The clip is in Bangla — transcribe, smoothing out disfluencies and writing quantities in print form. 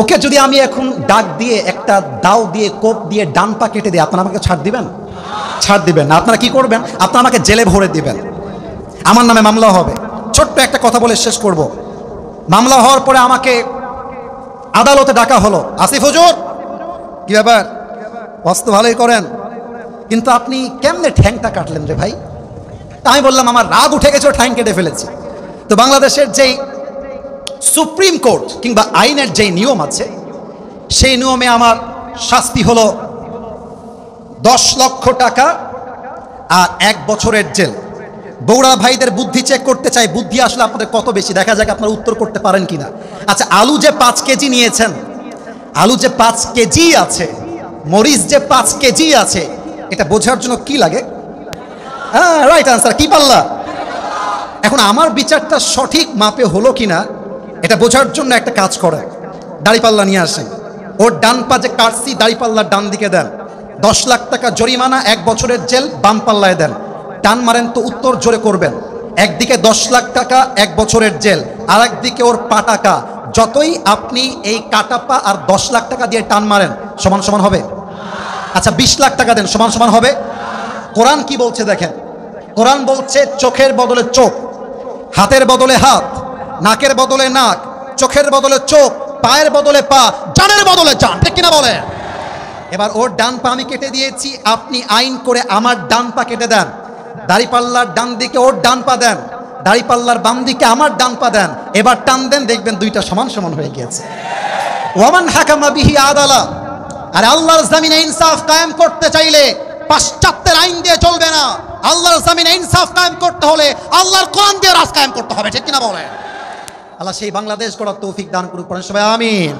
ওকে যদি আমি এখন ডাক দিয়ে একটা দাও দিয়ে কোপ দিয়ে ডান পা কেটে দিই, আপনারা আমাকে ছাড় দিবেন? ছাড় দিবেন না। আপনারা কি করবেন? আপনারা আমাকে জেলে ভরে দিবেন, আমার নামে মামলা হবে। ছোট্ট একটা কথা বলে শেষ করব। মামলা হওয়ার পরে আমাকে আদালতে ডাকা হলো, আসিফ হুজুর কি ব্যাপার, অস্ত ভালোই করেন, কিন্তু আপনি কেমনে ঠ্যাংটা কাটলেন রে ভাই? তা আমি বললাম আমার রাগ উঠে গেছে, ঠ্যাং কেটে ফেলেছি। তো বাংলাদেশের যেই সুপ্রিম কোর্ট কিংবা আইনের যেই নিয়ম আছে, সেই নিয়মে আমার শাস্তি হলো 10 লক্ষ টাকা আর 1 বছরের জেল। বৌড়া ভাইদের বুদ্ধি চেক করতে চাই, বুদ্ধি আসলে আপনাদের কত বেশি, দেখা যাক আপনারা উত্তর করতে পারেন কিনা। আচ্ছা, আলু যে 5 কেজি নিয়েছেন, আলু যে 5 কেজি আছে, মরিচ যে 5 কেজি আছে, এটা বোঝার জন্য কি লাগে? হ্যাঁ, রাইট আনসার, কি পাল্লা। এখন আমার বিচারটা সঠিক মাপে হলো কিনা এটা বোঝার জন্য একটা কাজ করে, দাড়িপাল্লা নিয়ে আসেন, ওর ডান পা যে কাটছি দাড়িপাল্লার ডান দিকে দেন, 10 লাখ টাকা জরিমানা, 1 বছরের জেল বাম পাল্লায় দেন। টান মারেন তো উত্তর জোরে করবেন। একদিকে 10 লাখ টাকা 1 বছরের জেল, আর একদিকে ওর পা টাকা। যতই আপনি এই কাটা পা আর 10 লাখ টাকা দিয়ে টান মারেন সমান সমান হবে? আচ্ছা 20 লাখ টাকা দেন, সমান সমান হবে? কোরআন কি বলছে দেখেন, কোরআন বলছে চোখের বদলে চোখ, হাতের বদলে হাত, নাকের বদলে নাক, চোখের বদলে চোখ, পায়ের বদলে পা, জানের বদলে জান, ঠিক কিনা বলে? এবার ওর ডান পা আমি কেটে দিয়েছি, আপনি আইন করে আমার ডান পা কেটে দেন। দাড়িপাল্লার ডান দিকে ওর ডান পা দেন, দাড়িপাল্লার বাম দিকে আমার ডান পা দেন। এবার টান দেন, দেখবেন দুইটা সমান সমান হয়ে গিয়েছে। ওয়ামান হাকামা বিহি আদালা। আর আল্লাহর জমিনে ইনসাফ কায়েম করতে চাইলে পাশ্চাত্যের আইন দিয়ে চলবে না। আল্লাহর জমিনে ইনসাফ কায়েম করতে হলে আল্লাহর কোরআন দিয়ে রাজ কায়েম করতে হবে, ঠিক কিনা বলে? আল্লাহ সেই বাংলাদেশ গড়ার তৌফিক দান করুক, সবাই আমিন।